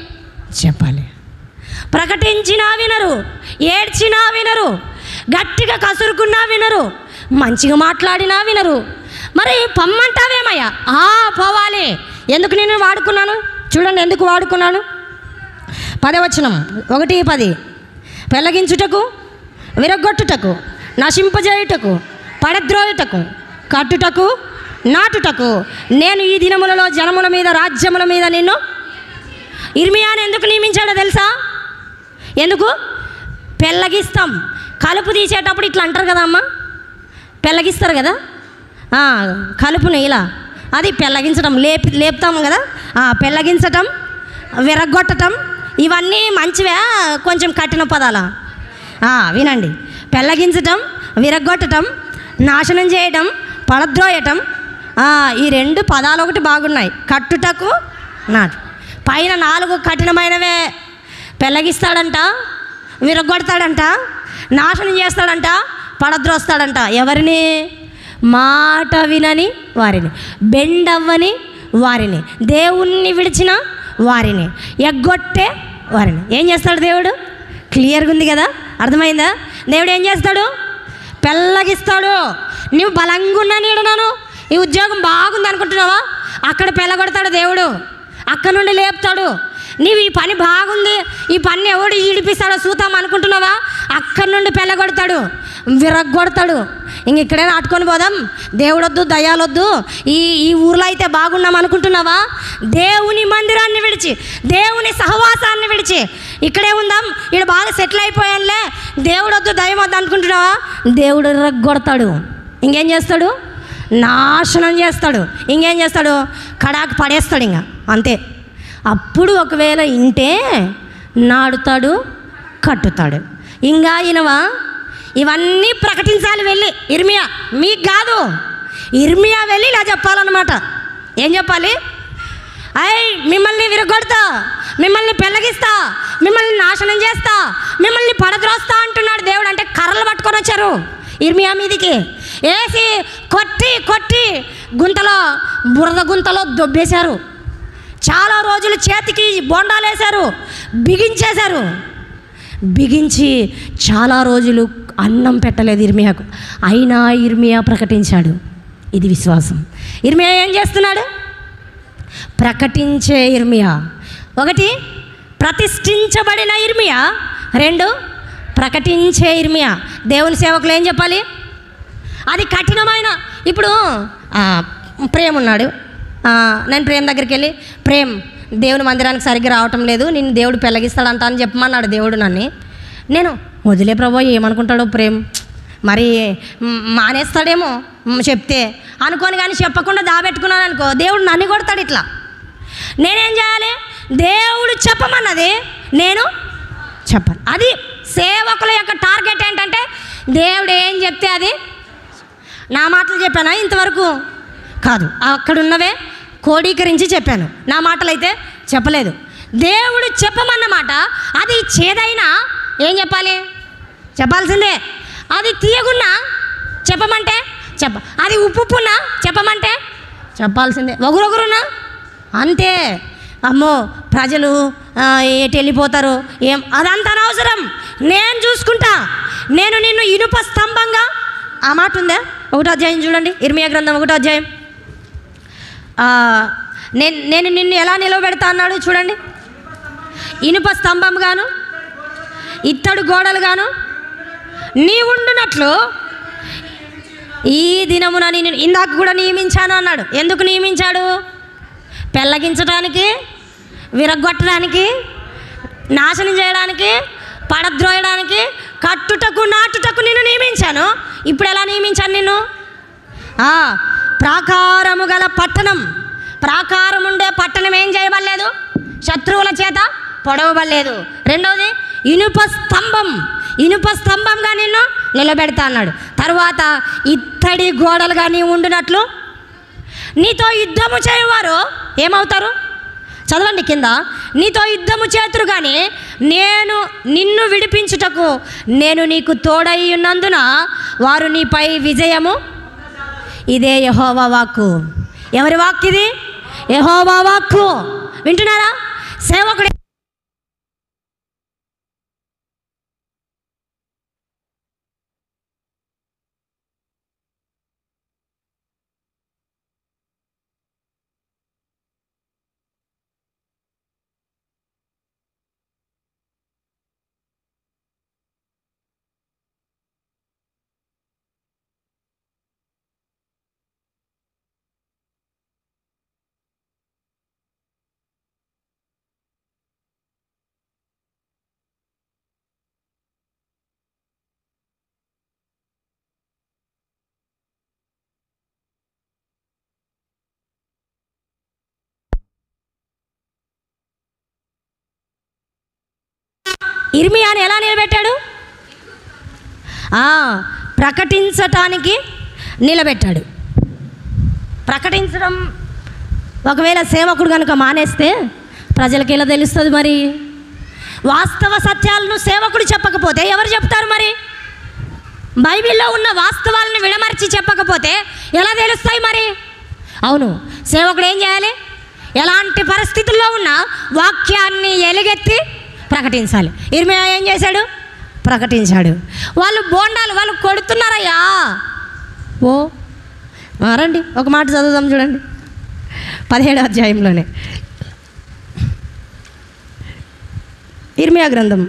చెప్పాలి. ప్రకటించినా వినరు, ఏడ్చినా వినరు, గట్టిగా కసురుకున్నా వినరు, మంచిగా మాట్లాడినా వినరు. మరి పొమ్మంటావేమయ్యా? పోవాలి. ఎందుకు నేను వాడుకున్నాను చూడండి, ఎందుకు వాడుకున్నాను. 10వ వచనం, 1:10. పెళ్ళగించుటకు, విరగొట్టుటకు, నశింపజేయుటకు, పడద్రోయుటకు, కట్టుటకు, నాటుటకు నేను ఈ దినములలో జనముల మీద, రాజ్యముల మీద నిన్ను. ఇర్మియాను ఎందుకు నియమించాడో తెలుసా? ఎందుకు? పెళ్ళగిస్తాం. కలుపు తీసేటప్పుడు ఇట్లా అంటారు కదా అమ్మ, పెళ్ళగిస్తారు కదా, కలుపుని ఇలా, అది పెళ్ళగించటం, లేపుతాం కదా. పెళ్ళగించటం, విరగొట్టటం, ఇవన్నీ మంచివే, కొంచెం కఠిన పదాలా? వినండి. పెళ్ళగించటం, విరగొట్టటం, నాశనం చేయటం, పడద్రోయటం, ఈ 2 పదాలు ఒకటి బాగున్నాయి. కట్టుటకు, నాటు. పైన 4 కఠినమైనవే. పెళ్ళగిస్తాడంట, విరగొడతాడంట, నాశనం చేస్తాడంట, పడద్రోస్తాడంట. ఎవరిని? మాట వినని వారిని, బెండవ్వని వారిని, దేవుణ్ణి విడిచిన వారిని, ఎగ్గొట్టే వారిని. ఏం చేస్తాడు దేవుడు? క్లియర్గా ఉంది కదా, అర్థమైందా? దేవుడు ఏం చేస్తాడు? పెళ్ళగిస్తాడు. నువ్వు బలంగా ఉన్నా నీడున్నాను, ఈ ఉద్యోగం బాగుంది అనుకుంటున్నావా? అక్కడ పెళ్ళగొడతాడు దేవుడు, అక్కడ నుండి లేపుతాడు. నీవు ఈ పని బాగుంది, ఈ పని ఎవడు ఈడిపిస్తాడో చూద్దాం అనుకుంటున్నావా? అక్కడి నుండి పెళ్ళగొడతాడు, విరగొడతాడు. ఇంక ఇక్కడే నాటుకొని పోదాం, దేవుడొద్దు, దయాలొద్దు, ఈ ఊర్లో అయితే బాగున్నాం అనుకుంటున్నావా? దేవుని మందిరాన్ని విడిచి, దేవుని సహవాసాన్ని విడిచి ఇక్కడే ఉందాం, ఇక్కడ బాగా సెటిల్ అయిపోయానులే, దేవుడొద్దు, దయం వద్దు అనుకుంటున్నావా? దేవుడు విరగొడతాడు. ఇంకేం చేస్తాడు? నాశనం చేస్తాడు. ఇంకేం చేస్తాడు? కడాకు పడేస్తాడు. ఇంకా అంతే. అప్పుడు ఒకవేళ ఇంటే నాడుతాడు, కట్టుతాడు. ఇంకా ఈయనవా ఇవన్నీ ప్రకటించాలి వెళ్ళి. ఇర్మియా మీకు కాదు, ఇర్మియా వెళ్ళి ఇలా చెప్పాలన్నమాట. ఏం చెప్పాలి? మిమ్మల్ని విరగొడతా, మిమ్మల్ని పెళ్ళగిస్తా, మిమ్మల్ని నాశనం చేస్తా, మిమ్మల్ని పడద్రోస్తా అంటున్నాడు దేవుడు. అంటే కర్రలు పట్టుకొని వచ్చారు ఇర్మియా మీదికి, వేసి కొట్టి కొట్టి గుంతలో, బురద గుంతలో దొబ్బేశారు. చాలా రోజులు చేతికి బొండాలు వేశారు, బిగించేశారు. బిగించి చాలా రోజులు అన్నం పెట్టలేదు ఇర్మియాకు. అయినా ఇర్మియా ప్రకటించాడు. ఇది విశ్వాసం. ఇర్మియా ఏం చేస్తున్నాడు? ప్రకటించే ఇర్మియా. 1 ప్రతిష్ఠించబడిన ఇర్మియా, 2 ప్రకటించే ఇర్మియా. దేవుని సేవకులు ఏం చెప్పాలి? అది కఠినమైన. ఇప్పుడు ప్రేమ ఉన్నాడు, నేను ప్రేమ దగ్గరికి వెళ్ళి, ప్రేమ్ దేవుని మందిరానికి సరిగ్గా రావటం లేదు, నిన్ను దేవుడు పెళ్ళగిస్తాడంట అని చెప్పమన్నాడు దేవుడు నన్ను. నేను వదిలే ప్రభు, ఏమనుకుంటాడో ప్రేమ్, మరి మానేస్తాడేమో చెప్తే అనుకోని, కానీ చెప్పకుండా దాబెట్టుకున్నాను అనుకో, దేవుడు నన్ను కొడతాడు. ఇట్లా నేనేం చేయాలి? దేవుడు చెప్పమన్నది నేను చెప్పాలి. అది సేవకుల యొక్క టార్గెట్. ఏంటంటే దేవుడు ఏం చెప్తే అది. నా మాటలు చెప్పానా ఇంతవరకు? కాదు. అక్కడున్నవే కోడీకరించి చెప్పాను, నా మాటలైతే చెప్పలేదు. దేవుడు చెప్పమన్న మాట అది చేదైనా ఏం చెప్పాలి? చెప్పాల్సిందే. అది తీయగున్నా చెప్పమంటే అది ఉప్పున్నా చెప్పమంటే చెప్పాల్సిందే. ఒగురొగురున్నా అంతే. అమ్మో ప్రజలు ఎటు వెళ్ళిపోతారు ఏం, అదంతా అనవసరం, నేను చూసుకుంటా, నేను నిన్ను ఇనుప స్తంభంగా, ఆ మాట ఉందా? 1వ అధ్యాయం చూడండి, ఇర్మియా గ్రంథం 1వ అధ్యాయం. నేను నిన్ను ఎలా నిలవబెడతా అన్నాడు చూడండి. ఇనుప స్తంభంగాను ఇత్తడి గోడలుగాను నీ ఉండునట్లు ఈ దినమున నేను ఇందాక కూడా నియమించాను అన్నాడు. ఎందుకు నియమించాడు? పెళ్ళగించడానికి, విరగొట్టడానికి, నాశనం చేయడానికి, పడద్రోయడానికి, కట్టుటకు నాటుటకు నిన్ను నియమించాను. ఇప్పుడు ఎలా నియమించాను నిన్ను? ప్రాకారము గల పట్టణం, ప్రాకారం ఉండే పట్టణం ఏం చేయబడలేదు? శత్రువుల చేత పొడవబడలేదు. రెండవది ఇనుప స్తంభం, ఇనుప స్తంభంగా నిన్ను నిలబెడతా అన్నాడు. తర్వాత ఇత్తడి గోడలుగా నీ ఉండునట్లు నీతో యుద్ధము చేయవారు ఏమవుతారు? చదవండి కింద. నీతో యుద్ధము చేతురు కానీ నేను నిన్ను విడిపించుటకు నేను నీకు తోడై ఉన్నందున వారు నీపై విజయము. ఇదే యెహోవా వాక్కు. ఎవరి వాక్కు ఇది? యెహోవా వాక్కు. వింటున్నారా? సేవకుడు ఇర్మియాని ఎలా నిలబెట్టాడు? ప్రకటించటానికి నిలబెట్టాడు. ప్రకటించడం ఒకవేళ సేవకుడు కనుక మానేస్తే ప్రజలకు ఎలా తెలుస్తుంది? మరి వాస్తవ సత్యాలను సేవకుడు చెప్పకపోతే ఎవరు చెప్తారు? మరి బైబిల్లో ఉన్న వాస్తవాలను విడమర్చి చెప్పకపోతే ఎలా తెలుస్తాయి మరి? అవును, సేవకుడు ఏం చేయాలి? ఎలాంటి పరిస్థితుల్లో ఉన్న వాక్యాన్ని ఎలుగెత్తి ప్రకటించాలి. ఇర్మియా ఏం చేశాడు? ప్రకటించాడు. వాళ్ళు బోండాలు వాళ్ళు కొడుతున్నారయ్యా. రండి ఒక మాట చదువుదాం చూడండి, 17వ అధ్యాయంలోనే ఇర్మియా గ్రంథం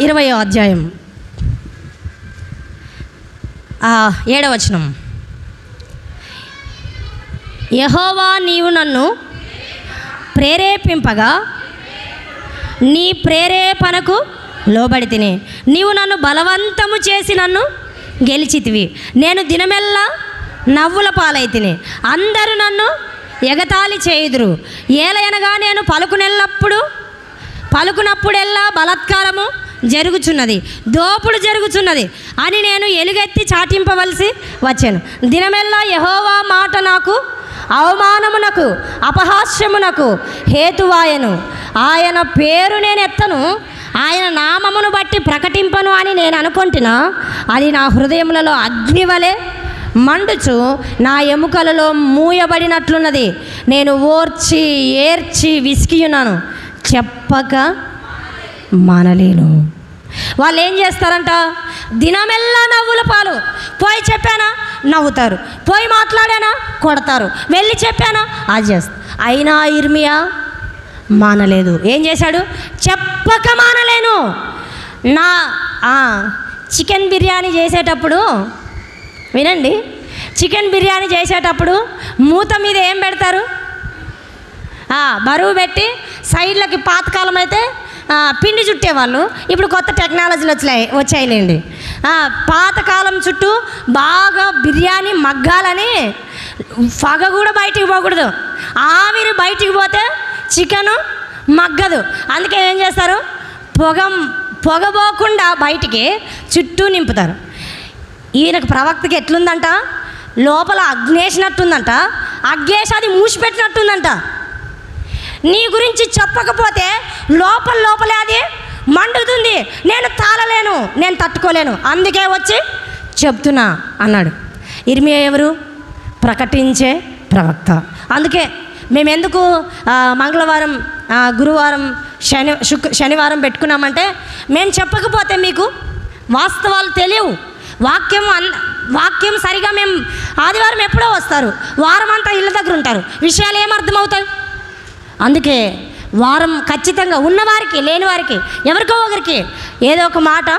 20వ అధ్యాయం 7వ వచనం. యెహోవా నీవు నన్ను ప్రేరేపింపగా నీ ప్రేరేపణకు లోబడి తిని నీవు నన్ను బలవంతము చేసి నన్ను గెలిచితివి. నేను దినమెల్లా నవ్వుల పాలైతిని, అందరూ నన్ను ఎగతాళి చేయుదురు. ఏలయనగా నేను పలుకునప్పుడెల్లా బలాత్కారము జరుగుచున్నది, దోపుడు జరుగుచున్నది అని నేను ఎలుగెత్తి చాటింపవలసి వచ్చాను. దినమెల్లా యెహోవా మాట నాకు అవమానమునకు అపహాస్యమునకు హేతువాయను. ఆయన పేరు నేను ఎత్తను, ఆయన నామమును బట్టి ప్రకటింపను అని నేను అనుకుంటున్నా. అది నా హృదయములలో అగ్ని వలె మండుచు నా ఎముకలలో మూయబడినట్లున్నది. నేను ఓర్చి ఏర్చి విసికియున్నాను, చెప్పక మానలేను. వాళ్ళు ఏం చేస్తారంట? దినమెల్లా నవ్వుల పాలు. పోయి చెప్పానా నవ్వుతారు, పోయి మాట్లాడానా కొడతారు, వెళ్ళి చెప్పానా అది చేస్తారు. అయినా ఇర్మియా మానలేదు. ఏం చేశాడు? చెప్పక మానలేను. నా చికెన్ బిర్యానీ చేసేటప్పుడు వినండి, చికెన్ బిర్యానీ చేసేటప్పుడు మూత మీద ఏం పెడతారు? బరువు పెట్టి సైడ్లకి పాతకాలం అయితే పిండి చుట్టేవాళ్ళు, ఇప్పుడు కొత్త టెక్నాలజీలు వచ్చాయిలేండి. పాతకాలం చుట్టూ బాగా బిర్యానీ మగ్గాలని పగ కూడా బయటికి పోకూడదు, ఆవిరి బయటికి పోతే చికెను మగ్గదు. అందుకే ఏం చేస్తారు? పొగ పోకుండా బయటికి చుట్టూ నింపుతారు. ఈయనకు ప్రవక్తకి ఎట్లుందంట, లోపల అగ్నేసినట్టుందంట, అగ్గేసి అది మూసిపెట్టినట్టుందంట. నీ గురించి చెప్పకపోతే లోపలే అది మండుతుంది, నేను తాళలేను, నేను తట్టుకోలేను, అందుకే వచ్చి చెప్తున్నా అన్నాడు. ఇర్మియా ఎవరు? ప్రకటించే ప్రవక్త. అందుకే మేమెందుకు మంగళవారం, గురువారం, శనివారం పెట్టుకున్నామంటే, మేము చెప్పకపోతే మీకు వాస్తవాలు తెలియవు. వాక్యం సరిగా మేము ఆదివారం ఎప్పుడో వస్తారు, వారం అంతా ఇళ్ళ దగ్గర ఉంటారు, విషయాలు ఏమర్థమవుతాయి? అందుకే వారం ఖచ్చితంగా ఉన్నవారికి, లేని వారికి, ఎవరికో ఒకరికి ఏదో ఒక మాట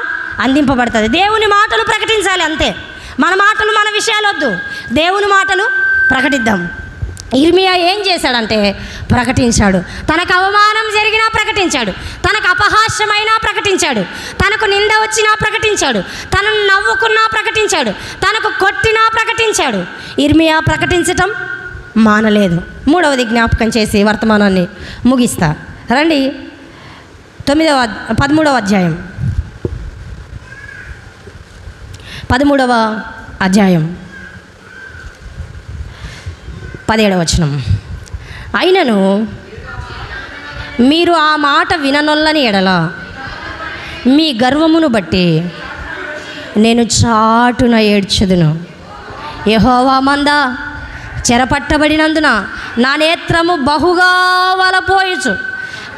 అందింపబడుతుంది. దేవుని మాటలు ప్రకటించాలి, అంతే. మన మాటలు, మన విషయాలు వద్దు, దేవుని మాటలు ప్రకటిద్దాం. ఇర్మియా ఏం చేశాడంటే ప్రకటించాడు. తనకు అవమానం జరిగినా ప్రకటించాడు, తనకు అపహాస్యమైనా ప్రకటించాడు, తనకు నింద వచ్చినా ప్రకటించాడు, తనను నవ్వుకున్నా ప్రకటించాడు, తనకు కొట్టినా ప్రకటించాడు. ఇర్మియా ప్రకటించటం మానలేదు. మూడవది జ్ఞాపకం చేసి వర్తమానాన్ని ముగిస్తా రండి. 13వ అధ్యాయం 17వ వచనం. అయినను మీరు ఆ మాట విననొల్లని ఎడల మీ గర్వమును బట్టి నేను చాటున ఏడ్చెదను. యెహోవా మంద చెరపట్టబడినందున నా నేత్రము బహుగా వలపోయచ్చు,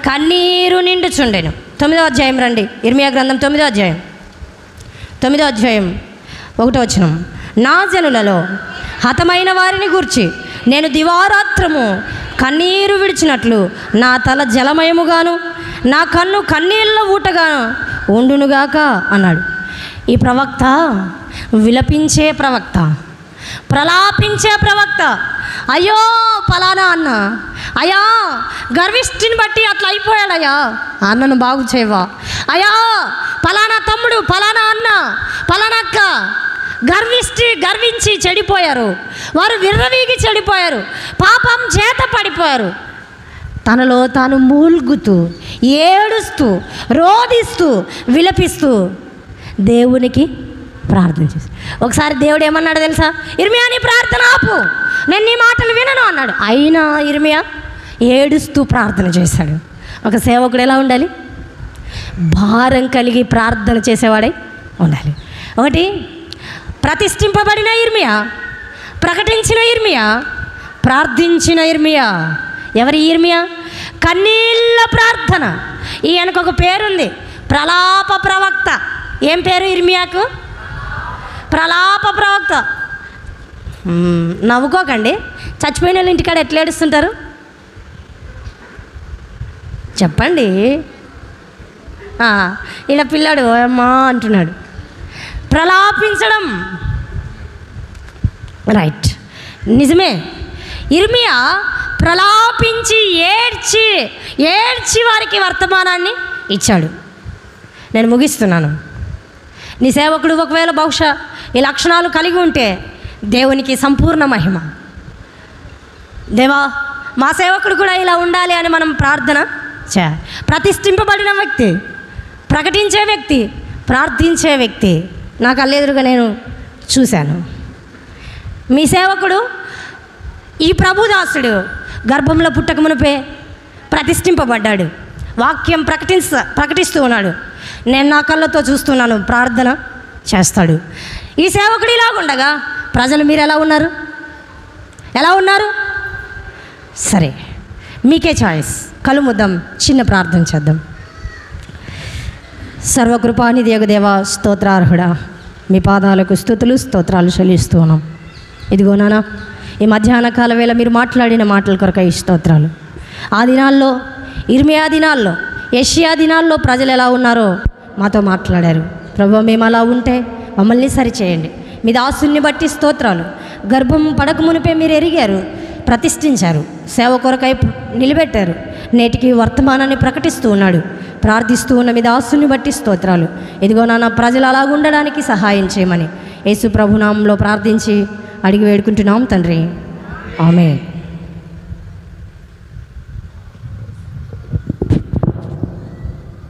కన్నీరు నిండుచుండెను. 9వ అధ్యాయం రండి. ఇర్మియా గ్రంథం 9వ అధ్యాయం 1వ వచనం. నా జనులలో హతమైన వారిని గూర్చి నేను దివారాత్రము కన్నీరు విడిచినట్లు నా తల జలమయముగాను నా కన్ను కన్నీళ్ళ ఊటగాను ఉండునుగాక అన్నాడు. ఈ ప్రవక్త విలపించే ప్రవక్త, ప్రలాపించే ప్రవక్త. అయ్యో ఫలానా అన్న, అయ్యా గర్విష్ఠిని బట్టి అట్లా అయిపోయాడయ్యా, అన్నను బాగు చేయవా, అయ్యా ఫలానా తమ్ముడు, ఫలానా అన్న, ఫలానా అక్క గర్వించి చెడిపోయారు, వారు విర్రవీగి చెడిపోయారు, పాపం చేత పడిపోయారు. తనలో తాను మూల్గుతూ, ఏడుస్తూ, రోదిస్తూ, విలపిస్తూ దేవునికి ప్రార్థన చేసి, ఒకసారి దేవుడు ఏమన్నాడు తెలుసా? ఇర్మియా నీ ప్రార్థన ఆపు, నేను నీ మాటలు వినను అన్నాడు. అయినా ఇర్మియా ఏడుస్తూ ప్రార్థన చేశాడు. ఒక సేవకుడు ఎలా ఉండాలి? భారం కలిగి ప్రార్థన చేసేవాడై ఉండాలి. ఒకటి, ప్రతిష్ఠింపబడిన ఇర్మియా, ప్రకటించిన ఇర్మియా, ప్రార్థించిన ఇర్మియా. ఎవరి ఇర్మియా? కన్నీళ్ళ ప్రార్థన. ఈయనకు ఒక పేరుంది, ప్రలాప ప్రవక్త. ఏం పేరు ఇర్మియాకు? ప్రలాప ప్రవక్త. నవ్వుకోకండి, చచ్చిపోయిన వాళ్ళు ఇంటికాడ ఎట్లా ఏడుస్తుంటారు చెప్పండి. ఇలా పిల్లాడు అమ్మా అంటున్నాడు, ప్రలాపించడం. రైట్, నిజమే. ఇర్మియా ప్రలాపించి ఏడ్చి వారికి వర్తమానాన్ని ఇచ్చాడు. నేను ముగిస్తున్నాను. నీ సేవకుడు ఒకవేళ బహుశా ఈ లక్షణాలు కలిగి ఉంటే దేవునికి సంపూర్ణ మహిమ. దేవా మా సేవకుడు కూడా ఇలా ఉండాలి అని మనం ప్రార్థన చేయాలి. ప్రతిష్ఠింపబడిన వ్యక్తి, ప్రకటించే వ్యక్తి, ప్రార్థించే వ్యక్తి నాకు అల్లేదురుగా నేను చూశాను. మీ సేవకుడు, ఈ ప్రభుదాసుడు గర్భంలో పుట్టక మునిపే ప్రతిష్ఠింపబడ్డాడు, వాక్యం ప్రకటిస్తూ ఉన్నాడు. నేను నా కళ్ళతో చూస్తున్నాను, ప్రార్థన చేస్తాడు. ఈ సేవకుడు ఇలాగుండగా ప్రజలు మీరు ఎలా ఉన్నారు? సరే, మీకే చాయిస్. కళ్ళు ముద్దాం, చిన్న ప్రార్థన చేద్దాం. సర్వకృపానిధి యగు దేవా, స్తోత్రార్హుడా, మీ పాదాలకు స్తుతులు స్తోత్రాలు చెల్లిస్తూ ఉన్నాం. ఇదిగో నాన్న, ఈ మధ్యాహ్న కాల వేళ మీరు మాట్లాడిన మాటల కొరకై స్తోత్రాలు. ఆ దినాల్లో, ఇర్మియా దినాల్లో, యెషయా దినాల్లో ప్రజలు ఎలా ఉన్నారో మాతో మాట్లాడారు. ప్రభువా, మేము అలా ఉంటే మమ్మల్ని సరిచేయండి. మీ దాసుని బట్టి స్తోత్రాలు. గర్భం పడక మునిపే మీరు ఎరిగారు, ప్రతిష్ఠించారు, సేవ కొరకై నిలబెట్టారు. నేటికి వర్తమానాన్ని ప్రకటిస్తూ ఉన్నాడు. ప్రార్థిస్తూ ఉన్న మీ దాసుని బట్టి స్తోత్రాలు. ఇదిగో నాన్న, ప్రజలు అలాగుండడానికి సహాయం చేయమని యేసు ప్రభునామంలో ప్రార్థించి అడిగి వేడుకుంటున్నాం తండ్రి. ఆమేన్.